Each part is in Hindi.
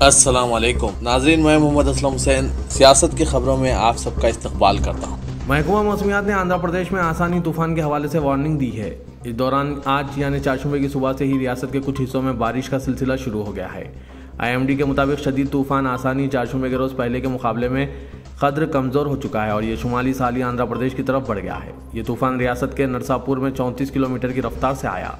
अस्सलाम वालेकुम नाज़रीन, मैं मोहम्मद असलम हुसैन सियासत की खबरों में आप सबका इस्तकबाल करता हूँ। महकमा मौसमियात ने आंध्र प्रदेश में आसानी तूफान के हवाले से वार्निंग दी है। इस दौरान आज यानी चारशंबे की सुबह से ही रियासत के कुछ हिस्सों में बारिश का सिलसिला शुरू हो गया है। IMD के मुताबिक शदीद तूफान आसानी चारशंबे के रोज़ पहले के मुकाबले में कदर कमज़ोर हो चुका है और ये शुमाली साली आंध्र प्रदेश की तरफ बढ़ गया है। ये तूफान रियासत के नरसापुर में 34 किलोमीटर की रफ्तार से आया।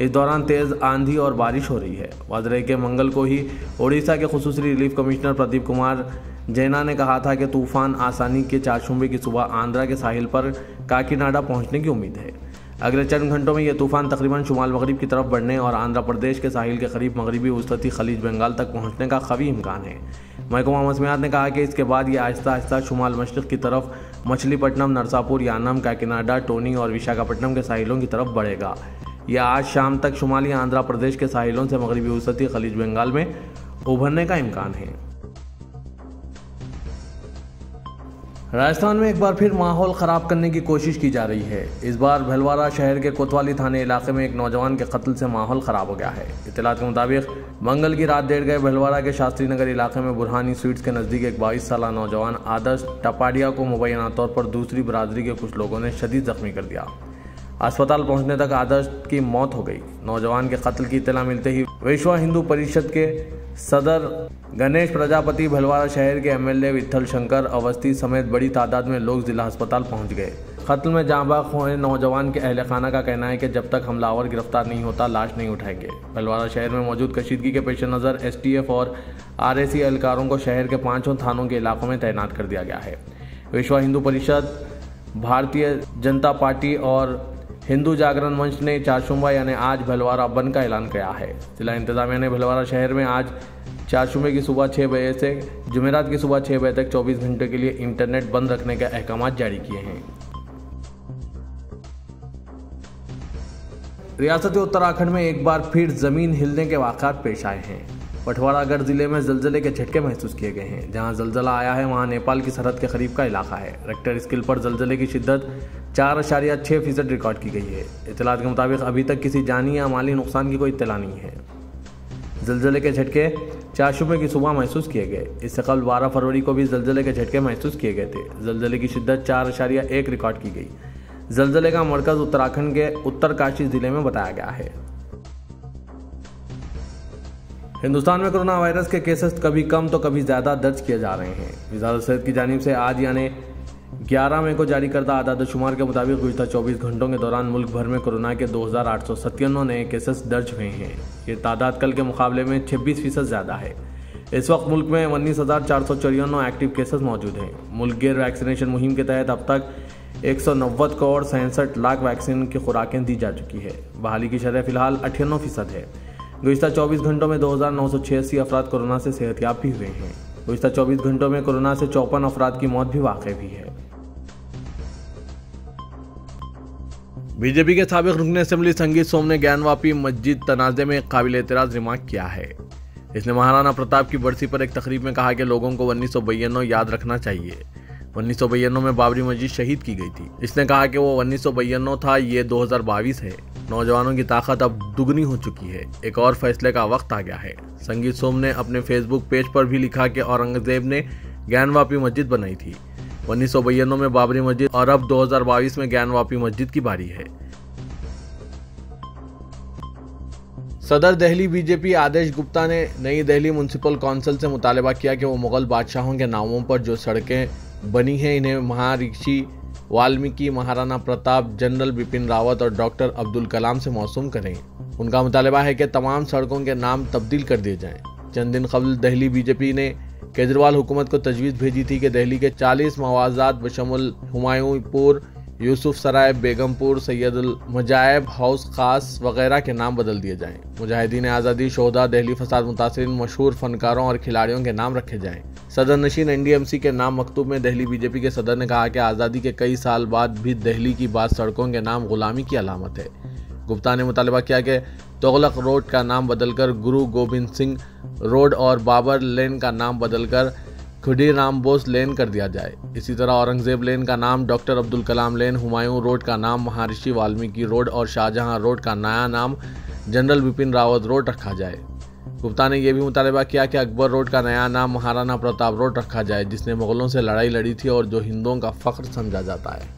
इस दौरान तेज़ आंधी और बारिश हो रही है। वाजरे के मंगल को ही ओडिशा के खुसूसी रिलीफ कमिश्नर प्रदीप कुमार जैना ने कहा था कि तूफान आसानी के चारशंबे की सुबह आंध्रा के साहिल पर काकीनाडा पहुंचने की उम्मीद है। अगले चंद घंटों में यह तूफान तकरीबन शुमाल मगरिब की तरफ बढ़ने और आंध्र प्रदेश के साहिल के करीब मगरबी वसती खलीज बंगाल तक पहुंचने का कवी इम्कान है। महकमा मौसमियात ने कहा कि इसके बाद ये आहिस्ता आहिस्ता शुमाल मशरक़ की तरफ मछलीपट्टनम, नरसापुर, यानम, काकीनाडा, टोनी और विशाखापट्टनम के साहिलों की तरफ बढ़ेगा। यह आज शाम तक शुमाली आंध्र प्रदेश के साहिलों से मगरबी वसती खलीज बंगाल में उभरने का इम्कान है। राजस्थान में एक बार फिर माहौल ख़राब करने की कोशिश की जा रही है। इस बार भीलवाड़ा शहर के कोतवाली थाने इलाके में एक नौजवान के कत्ल से माहौल ख़राब हो गया है। इत्तलात के मुताबिक मंगल की रात देर गए भीलवाड़ा के शास्त्री नगर इलाके में बुरहानी स्वीट्स के नज़दीक एक 22 साला नौजवान आदर्श टपाडिया को मुबैना तौर पर दूसरी बरादरी के कुछ लोगों ने शदीद जख्मी कर दिया। अस्पताल पहुंचने तक आदर्श की मौत हो गई। नौजवान के कत्ल की इत्तला मिलते ही विश्व हिंदू परिषद के सदर गणेश प्रजापति, भीलवाड़ा शहर के MLA विठल शंकर अवस्थी समेत बड़ी तादाद में लोग जिला अस्पताल पहुंच गए। कत्ल में जाँबाग हुए नौजवान के अहल खाना का कहना है कि जब तक हमलावर गिरफ्तार नहीं होता लाश नहीं उठाएंगे। भीलवाड़ा शहर में मौजूद कशीदगी के पेश नज़र STF और RAC एहलकारों को शहर के 5 थानों के इलाकों में तैनात कर दिया गया है। विश्व हिंदू परिषद, भारतीय जनता पार्टी और हिंदू जागरण मंच ने चारशंबा यानी आज भीलवाड़ा बंद का ऐलान किया है। जिला इंतजामिया ने भीलवाड़ा शहर में आज चारशंबे की सुबह 6 बजे से जुमेरात की सुबह 6 बजे तक 24 घंटे के लिए इंटरनेट बंद रखने के अहकाम जारी किए हैं। रियासत उत्तराखंड में एक बार फिर जमीन हिलने के वाक़यात पेश आए हैं। पठवाड़ागढ़ जिले में जलजले के झटके महसूस किए गए हैं। जहां जलजला आया है वहां नेपाल की सरहद के करीब का इलाका है। रेक्टर स्केल पर जलजले की शिद्दत 4.6% रिकॉर्ड की गई है। इत्तलात के मुताबिक अभी तक किसी जानी या माली नुकसान की कोई इत्तला नहीं है। जलजले के झटके चारशंबे की सुबह महसूस किए गए। इससे कबल 12 फरवरी को भी जलजले के झटके महसूस किए गए थे। जलजले की शिद्दत 4.1 रिकॉर्ड की गई। जलजले का मरकज उत्तराखंड के उत्तरकाशी जिले में बताया गया है। हिंदुस्तान में कोरोना वायरस के केसेस कभी कम तो कभी ज़्यादा दर्ज किए जा रहे हैं। वज़ारत सेहत की जानिब से आज यानी 11 मई को जारी करदा आदाद-ओ-शुमार के मुताबिक गुज़िश्ता 24 घंटों के दौरान मुल्क भर में कोरोना के 2897 नए केसेस दर्ज हुए हैं। ये तादाद कल के मुकाबले में 26% ज़्यादा है। इस वक्त मुल्क में 19,454 एक्टिव केसेस मौजूद हैं। मुल्क गिर वैक्सीनेशन मुहिम के तहत अब तक 190 करोड़ 67 लाख वैक्सीन की खुराकें दी जा चुकी है। बहाली की शरह फिलहाल 98% है। गुज़िश्ता 24 घंटों में 2,986 अफराद कोरोना से सेहतयाब भी हुए हैं। गुज़िश्ता 24 घंटों में कोरोना से 54 अफराद की मौत भी वाक़ई भी है। बीजेपी के साबिक रुकन असेंबली संगीत सोम ने ज्ञानवापी मस्जिद तनाज़े में काबिल एतराज़ रिमार्क किया है। इसने महाराणा प्रताप की बरसी पर एक तकरीब में कहा कि लोगों को 1992 याद रखना चाहिए। 1992 में बाबरी मस्जिद शहीद की गई थी। इसने कहा कि वो 1992 था, ये 2022 है। नौजवानों की ताकत अब दुगनी हो चुकी है। एक और फैसले का वक्त आ गया है। संगीत सोम ने अपने फेसबुक पेज पर भी लिखा कि औरंगजेब ने ज्ञानवापी मस्जिद बनाई थी। 1992 में बाबरी मस्जिद और अब 2022 में ज्ञानवापी मस्जिद की बारी है। सदर दिल्ली बीजेपी आदेश गुप्ता ने नई दिल्ली म्युनिसिपल काउंसिल से मुतालबा किया कि वो मुगल बादशाहों के नामों पर जो सड़कें बनी हैं इन्हें महर्षि वाल्मीकि, महाराणा प्रताप, जनरल बिपिन रावत और डॉक्टर अब्दुल कलाम से मौसूम करें। उनका मुतालबा है कि तमाम सड़कों के नाम तब्दील कर दिए जाएं। चंद दिन कबल दिल्ली बीजेपी ने केजरीवाल हुकूमत को तजवीज़ भेजी थी कि दिल्ली के 40 मवाज़ात बशमुल हुमायूंपुर, यूसुफ सराय, बेगमपुर, सैयदुल मजायब हाउस खास वगैरह के नाम बदल दिए जाएं। मुजाहिदीन आज़ादी, शोहदा, दिल्ली फसाद मुतासिरीन, मशहूर फनकारों और खिलाड़ियों के नाम रखे जाएं। सदर नशीन NDMC के नाम मकतूब में दिल्ली बीजेपी के सदर ने कहा कि आज़ादी के कई साल बाद भी दिल्ली की बाद सड़कों के नाम गुलामी की अलामत है। गुप्ता ने मुतालबा किया कि तुगलक रोड का नाम बदलकर गुरु गोबिंद सिंह रोड और बाबर लेन का नाम बदलकर खुदीराम बोस लेन कर दिया जाए। इसी तरह औरंगजेब लेन का नाम डॉक्टर अब्दुल कलाम लेन, हुमायूं रोड का नाम महर्षि वाल्मीकि रोड और शाहजहां रोड का नया नाम जनरल बिपिन रावत रोड रखा जाए। गुप्ता ने यह भी मुतालबा किया कि अकबर रोड का नया नाम महाराणा प्रताप रोड रखा जाए, जिसने मुगलों से लड़ाई लड़ी थी और जो हिंदुओं का फख्र समझा जाता है।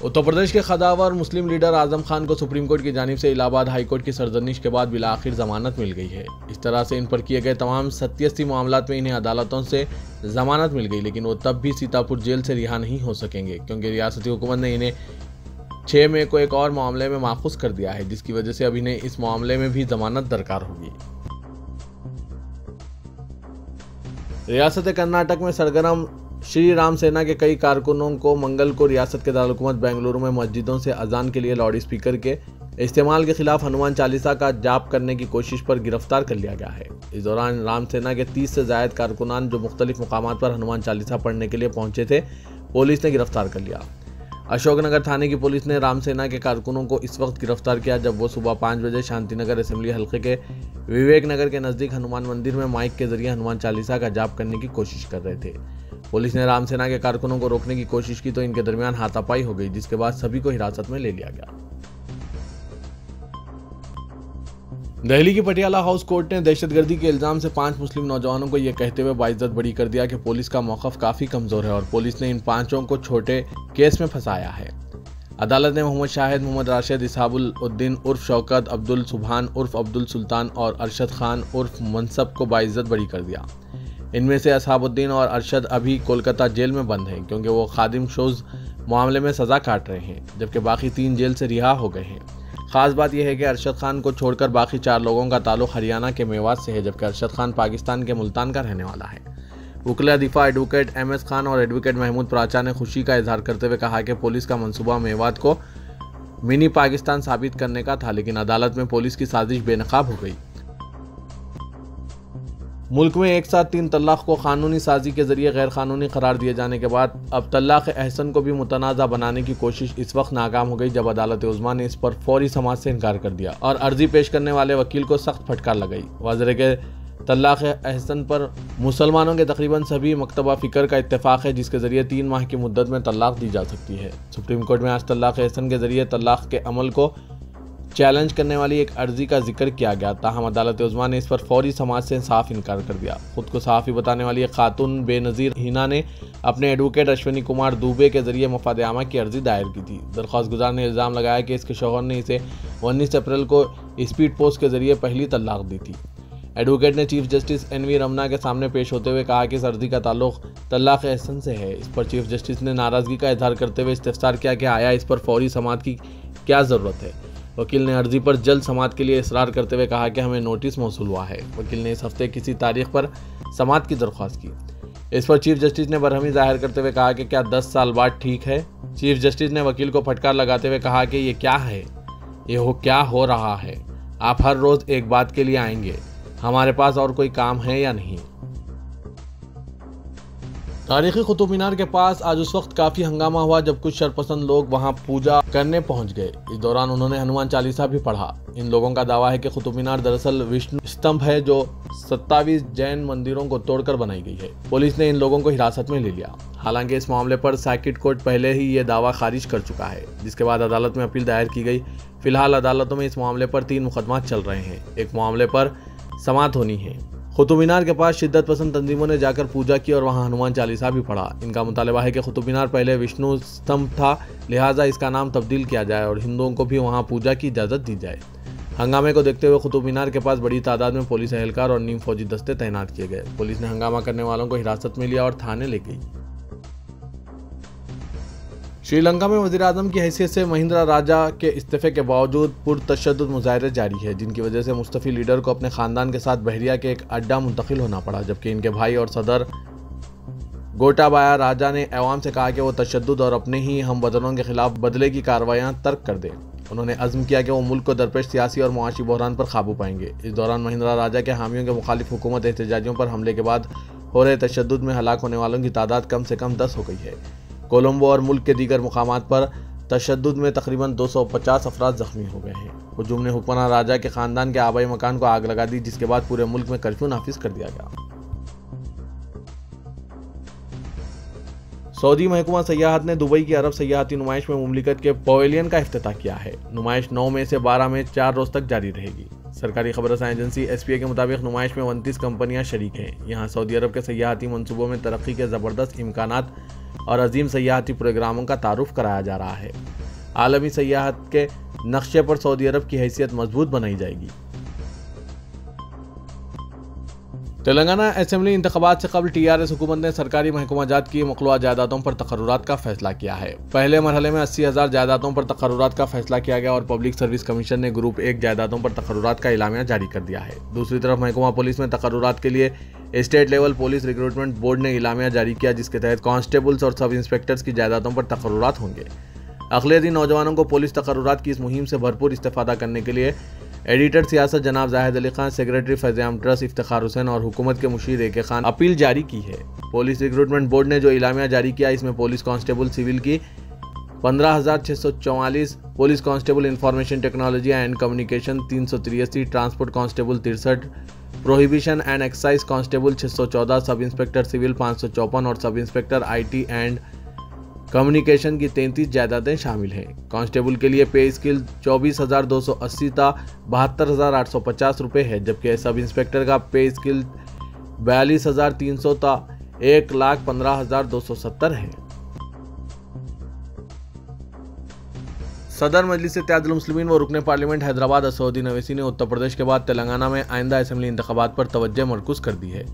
उत्तर प्रदेश के खदावर मुस्लिम लीडर आजम खान को सुप्रीम कोर्ट की जानिब से इलाहाबाद हाई कोर्ट की सरजनिश के बाद बिला आखिर जमानत मिल गई है। इस तरह से इन पर किए गए तमाम 87 मामलात में इन्हें अदालतों से जमानत मिल गई, लेकिन वो तब भी सीतापुर जेल से रिहा नहीं हो सकेंगे, क्योंकि रियासती हुकूमत ने इन्हें 6 मई को एक और मामले में माखूज कर दिया है, जिसकी वजह से अब इन्हें इस मामले में भी जमानत दरकार होगी। रियासत कर्नाटक में सरगर्म श्री राम सेना के कई कारकुनों को मंगल को रियासत के दारुलहुकूमत बेंगलुरु में मस्जिदों से अजान के लिए लाउड स्पीकर के इस्तेमाल के खिलाफ हनुमान चालीसा का जाप करने की कोशिश पर गिरफ्तार कर लिया गया है। इस दौरान राम सेना के 30 से ज्यादा कारकुनान जो मुख्तलिफ मुकामात पर हनुमान चालीसा पढ़ने के लिए पहुंचे थे, पुलिस ने गिरफ्तार कर लिया। अशोकनगर थाने की पुलिस ने राम सेना के कारकुनों को इस वक्त गिरफ्तार किया जब वो सुबह 5 बजे शांतिनगर असेंबली हल्के के विवेक नगर के नजदीक हनुमान मंदिर में माइक के जरिए हनुमान चालीसा का जाप करने की कोशिश कर रहे थे। पुलिस ने राम सेना के कारकुनों को रोकने की कोशिश की तो इनके दरमियान हाथापाई हो गई, जिसके बाद सभी को हिरासत में ले लिया गया। दिल्ली की पटियाला हाउस कोर्ट ने दहशतगर्दी के इल्जाम से 5 मुस्लिम नौजवानों को यह कहते हुए बाइज्जत बरी कर दिया कि पुलिस का मौक़िफ़ काफी कमजोर है और पुलिस ने इन 5 को छोटे केस में फंसाया है। अदालत ने मोहम्मद शाहिद, मोहम्मद राशिद, इसाबुल उद्दीन उर्फ शौकत, अब्दुल सुबहान उर्फ अब्दुल सुल्तान और अरशद खान उर्फ मनसब को बाइज्जत बरी कर दिया। इनमें से असहाबुद्दीन और अरशद अभी कोलकाता जेल में बंद हैं, क्योंकि वो खादिम शोज मामले में सजा काट रहे हैं, जबकि बाकी 3 जेल से रिहा हो गए हैं। खास बात यह है कि अरशद खान को छोड़कर बाकी 4 लोगों का ताल्लुक हरियाणा के मेवात से है, जबकि अरशद खान पाकिस्तान के मुल्तान का रहने वाला है। वकील दिफा एडवोकेट MS खान और एडवोकेट महमूद प्राचा ने खुशी का इजहार करते हुए कहा कि पुलिस का मंसूबा मेवात को मिनी पाकिस्तान साबित करने का था, लेकिन अदालत में पुलिस की साजिश बेनकाब हो गई। मुल्क में एक साथ 3 तलाक को कानूनी साजी के जरिए गैर कानूनी करार दिए जाने के बाद अब तलाक अहसन को भी मुतनाज़ा बनाने की कोशिश इस वक्त नाकाम हो गई, जब अदालत उज़्मा ने इस पर फौरी समाअत से इनकार कर दिया और अर्जी पेश करने वाले वकील को सख्त फटकार लगाई। वाज़ेह के तलाक अहसन पर मुसलमानों के तकरीबन सभी मकतबा फ़िक्र का इत्तेफाक है, जिसके ज़रिए 3 माह की मुद्दत में तलाक दी जा सकती है। सुप्रीम कोर्ट में आज तलाक अहसन के ज़रिए तलाक के अमल को चैलेंज करने वाली एक अर्जी का जिक्र किया गया, ताहम अदालत उज़्मा ने इस पर फौरी समाज से साफ इनकार कर दिया। खुद को सहाफ़ी बताने वाली एक खातून बेनज़ीर हिना ने अपने एडवोकेट अश्विनी कुमार दुबे के जरिए मफाद आमा की अर्जी दायर की थी। दरख्वास्त गुजार ने इल्ज़ाम लगाया कि इसके शौहर ने इसे 19 अप्रैल को स्पीड पोस्ट के जरिए पहली तलाक दी थी। एडवोकेट ने चीफ जस्टिस NV रमना के सामने पेश होते हुए कहा कि इस अर्जी का ताल्लुक तलाक अहसन से है। इस पर चीफ जस्टिस ने नाराज़गी का इजहार करते हुए इस्तफसार किया कि आया इस पर फौरी समाअत की क्या ज़रूरत है। वकील ने अर्जी पर जल्द समाअत के लिए इसरार करते हुए कहा कि हमें नोटिस मौसूल हुआ है। वकील ने इस हफ्ते किसी तारीख पर समाअत की दरख्वास्त की। इस पर चीफ जस्टिस ने बरहमी जाहिर करते हुए कहा कि क्या 10 साल बाद ठीक है। चीफ जस्टिस ने वकील को फटकार लगाते हुए कहा कि ये क्या है, क्या हो रहा है। आप हर रोज़ एक बात के लिए आएंगे, हमारे पास और कोई काम है या नहीं। तारीखी कुतुब मीनार के पास आज उस वक्त काफी हंगामा हुआ जब कुछ शरपसंद लोग वहां पूजा करने पहुंच गए। इस दौरान उन्होंने हनुमान चालीसा भी पढ़ा। इन लोगों का दावा है कि कुतुब मीनार दरअसल विष्णु स्तंभ है जो 27 जैन मंदिरों को तोड़कर बनाई गई है। पुलिस ने इन लोगों को हिरासत में ले लिया। हालांकि इस मामले पर सर्किट कोर्ट पहले ही ये दावा खारिज कर चुका है, जिसके बाद अदालत में अपील दायर की गई। फिलहाल अदालतों में इस मामले पर 3 मुकदमा चल रहे हैं। एक मामले पर समाअत होनी है। कुतुब मीनार के पास शिद्दत पसंद तंजीमों ने जाकर पूजा की और वहां हनुमान चालीसा भी पढ़ा। इनका मुतालबा है कि कुतुब मीनार पहले विष्णु स्तंभ था, लिहाजा इसका नाम तब्दील किया जाए और हिंदुओं को भी वहां पूजा की इजाज़त दी जाए। हंगामे को देखते हुए कुतुब मीनार के पास बड़ी तादाद में पुलिस एहलकार और नीम फौजी दस्ते तैनात किए गए। पुलिस ने हंगामा करने वालों को हिरासत में लिया और थाने ले गई। श्रीलंका में वज़ीर-ए-आज़म की हैसियत से महिंद्रा राजा के इस्तीफे के बावजूद पुरतशद्दुद मुजाहरे जारी है, जिनकी वजह से मुस्तफ़ी लीडर को अपने खानदान के साथ बहरिया के एक अड्डा मुंतकिल होना पड़ा, जबकि इनके भाई और सदर गोटाबाया राजा ने अवाम से कहा कि वो तशद्दुद और अपने ही हम वतनों के खिलाफ बदले की कार्रवाइयाँ तर्क कर दें। उन्होंने अज़्म किया कि वो मुल्क को दरपेश सियासी और मुआशी बहरान पर काबू पाएंगे। इस दौरान महिंद्रा राजा के हामियों के मुखालिफ हुकूमत एहतजाजियों पर हमले के बाद हो रहे तशद्दुद में हलाक होने वालों की तादाद कम से कम 10 हो गई है। कोलंबो और मुल्क के दीगर मुकामात पर तशद्दुद में तकरीबन 250 अफराद जख्मी हो गए हैं। हुजूम ने हुक्मरान राजा के खानदान के आबाई मकान को आग लगा दी, जिसके बाद पूरे मुल्क में कर्फ्यू नाफिज कर दिया गया। सऊदी महकमा सयाहत ने दुबई की अरब सयाहती नुमाइश में मुमलिकत के पवेलियन का इफ्तिताह किया है। नुमाइश 9 मई से 12 मई 4 रोज तक जारी रहेगी। सरकारी खबर रसां एजेंसी SPA के मुताबिक नुमाइश में 29 कंपनियां शरीक हैं। यहाँ सऊदी अरब के सयाहती मंसूबों में तरक्की के ज़बरदस्त इम्कानात और अजीम सयाहती प्रोग्रामों का तारुफ कराया जा रहा है। आलमी सयाहत के नक्शे पर सऊदी अरब की हैसियत मजबूत बनाई जाएगी। तेलंगाना असेंबली इंतखाबात से कबल TRS हुकूमत ने सरकारी महकमाजात की मखलूआ जायदादों पर तकर्रुरात का फैसला किया है। पहले मरहले में 80,000 जायदादों पर तकर्रुरात का फैसला किया गया और पब्लिक सर्विस कमीशन ने ग्रुप 1 जायदादों पर तकर्रुरात का इलामिया जारी कर दिया है। दूसरी तरफ महकमा पुलिस में तकर्रुरात के लिए state level police recruitment board ने इलामिया जारी किया, जिसके तहत कांस्टेबल्स और सब इंस्पेक्टर्स की जायदादों पर तकर्रुरात होंगे। अगले नौजवानों को पुलिस तकर्रुरात की इस मुहिम से भरपूर इस्तेफादा करने के लिए एडिटर सियासत जनाब जाहिद अली खान, सेक्रेटरी फैज़-ए-आम ट्रस्ट इफ्तिखार हुसैन और हुकूमत के मुशीर AK खान अपील जारी की है। पुलिस रिक्रूटमेंट बोर्ड ने जो इलामिया जारी किया, इसमें पुलिस कांस्टेबल सिविल की 15,644, police constable information technology and communication 383, transport constable 63, prohibition and excise constable 614, sub inspector civil 554 और sub inspector IT and communication की 33 जायदादें शामिल हैं। कांस्टेबल के लिए पे स्केल 24,280 था 72,850 रुपये है, जबकि सब इंस्पेक्टर का पे स्केल 42,300 था 1,15,270 है। सदर मजलिस इत्तेहादुल मुस्लिमीन व रुकने पार्लियामेंट हैदराबाद असदुद्दीन अवैसी ने उत्तर प्रदेश के बाद तेलंगाना में आइंदा असेंबली इंतखाबात पर तवज्जो मरकूज कर दी है।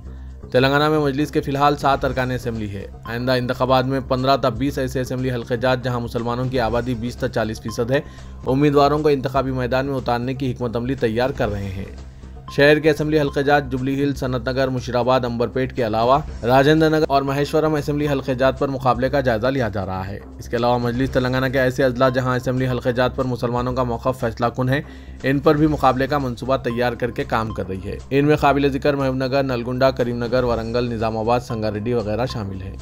तेलंगाना में मजलिस के फिलहाल 7 अरकान असेंबली है। आइंदा इंतखाबात में 15 था 20 ऐसे असेंबली हल्के जात जहां मुसलमानों की आबादी 20 था 40% है। उम्मीदवारों को इंतखाबी मैदान में उतारने की हिकमत अमली तैयार कर रहे हैं। शहर के असेंबली हल्के जात जुबली हिल्स, सनत नगर, मुशीराबाद, अंबरपेट के अलावा राजेंद्र नगर और महेश्वरम असेंबली हल्के जात पर मुकाबले का जायजा लिया जा रहा है। इसके अलावा मजलिस तेलंगाना के ऐसे अजला जहां असेंबली हल्के जात पर मुसलमानों का मौक़िफ़ फैसला कुन है, इन पर भी मुकाबले का मनसूबा तैयार करके काम कर रही है। इनमें काबिल जिक्र महबूबनगर, नलगुंडा, करीमनगर, वारंगल, निज़ामाबाद, संगारेड्डी वगैरह शामिल हैं।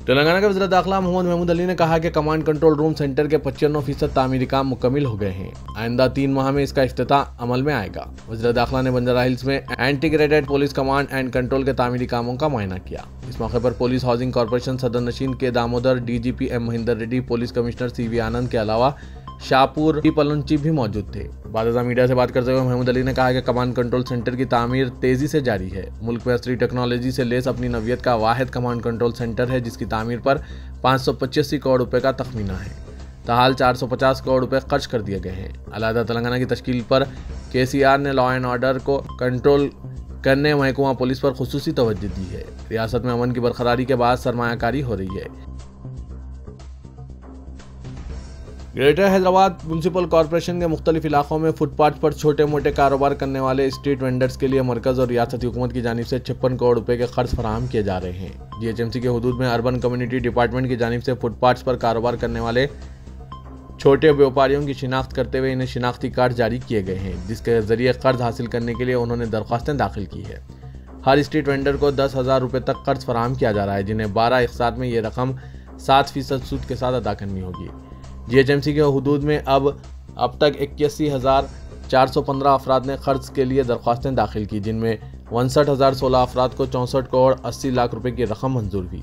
तेलंगाना के वज़ीर दाखिला मोहम्मद महमूद अली ने कहा कि कमांड कंट्रोल रूम सेंटर के 95% तामीरी काम मुकम्मल हो गए हैं। आइंदा 3 माह में इसका इफ्तिताह अमल में आएगा। वज़ीर दाखिला ने बंजारा हिल्स में integrated police command and control के तामीरी कामों का मुआयना किया। इस मौके पर पुलिस हाउसिंग कॉरपोरेशन सदर नशीन के Damodar, DGP M Mahinder Reddy, police commissioner CV आनंद के अलावा शाहपुर पलंची भी मौजूद थे। बादशाह मीडिया से बात करते हुए महमूद अली ने कहा कि कमांड कंट्रोल सेंटर की तामीर तेजी से जारी है। मुल्क में असली टेक्नोलॉजी से लेस अपनी नवियत का वाहिद कमांड कंट्रोल सेंटर है, जिसकी तामीर पर 585 करोड़ रुपए का तखमीना है। ताहाल 450 करोड़ रुपए खर्च कर दिए गए हैं। अलहदा तेलंगाना की तश्कील पर KCR ने लॉ एंड ऑर्डर को कंट्रोल करने महकमा पुलिस पर खुसूसी तवज्जो दी है। रियासत में अमन की बरकरारी के बाद सरमायाकारी हो रही है। ग्रेटर हैदराबाद म्यूनसिपल कॉरपोरेशन के मुख्तलिफ इलाकों में फुटपाथ पर छोटे मोटे कारोबार करने वाले स्ट्रीट वेंडर्स के लिए मरकज़ और रियासती हुकूमत की जानिब से 56 करोड़ रुपए के खर्च फराहम किए जा रहे हैं। GHMC के हुदूद में अर्बन कम्युनिटी डिपार्टमेंट की जानिब से फुटपाथ्स पर कारोबार करने वाले छोटे व्यापारियों की शिनाख्त करते हुए इन्हें शिनाख्ती कार्ड जारी किए गए हैं, जिसके जरिए कर्ज हासिल करने के लिए उन्होंने दरख्वास्तें दाखिल की है। हर स्ट्रीट वेंडर को 10,000 रुपये तक कर्ज फराहम किया जा रहा है, जिन्हें 12 इक़सात में ये रकम 7% सूद के साथ अदा करनी होगी। GHMC के हुदूद में अब तक 81,415 अफराद ने कर्ज के लिए दरख्वास्तें दाखिल की, जिनमें 59,016 अफराद को 64 करोड़ 80 लाख रुपए की रकम मंजूर हुई।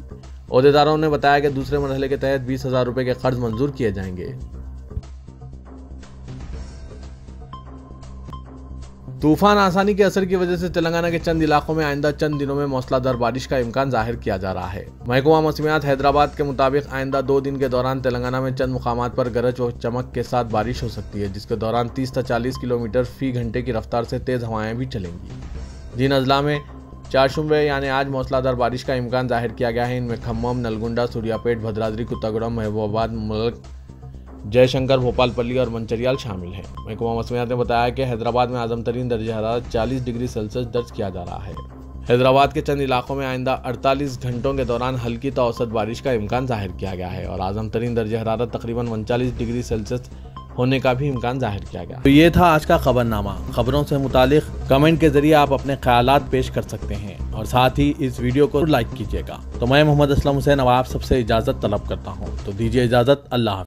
ओहदेदारों ने बताया कि दूसरे मरहले के तहत 20,000 रुपए के कर्ज मंजूर किए जाएंगे। तूफान आसानी के असर की वजह से तेलंगाना के चंद इलाकों में आइंदा चंद दिनों में मौसलाधार बारिश का इम्कान जाहिर किया जा रहा है। महकमा मौसमियात हैदराबाद के मुताबिक आइंदा 2 दिन के दौरान तेलंगाना में चंद मुकामात पर गरज और चमक के साथ बारिश हो सकती है, जिसके दौरान 30 से 40 किलोमीटर फी घंटे की रफ्तार से तेज़ हवाएं भी चलेंगी। जिन अजला में चारशुम्बे यानी आज मौसलाधार बारिश का इम्कान जाहिर किया गया है, इनमें खम्मम, नलगुंडा, सूर्यापेट, भद्राद्री, कुत्तागुड़म, महबूबाबाद, मुल्क, जयशंकर, भोपालपल्ली और मंचरियाल शामिल हैं। महकमा मौसमियात ने बताया कि हैदराबाद में आज़म तरीन दर्जा हरारत 40 डिग्री सेल्सियस दर्ज किया जा रहा है। हैदराबाद के चंद इलाकों में आइंदा 48 घंटों के दौरान हल्की तो औसत बारिश का इम्कान जाहिर किया गया है और आज़म तरीन दर्जा हरारत तकरीबन 39 डिग्री सेल्सियस होने का भी इम्कान जाहिर किया गया। तो ये था आज का खबरनामा। खबरों से मुतालिक कमेंट के जरिए आप अपने ख्यालात पेश कर सकते हैं और साथ ही इस वीडियो को लाइक कीजिएगा। तो मैं मोहम्मद असलम हुसैन अब आप सबसे इजाज़त तलब करता हूँ, तो दीजिए इजाज़त। अल्लाह।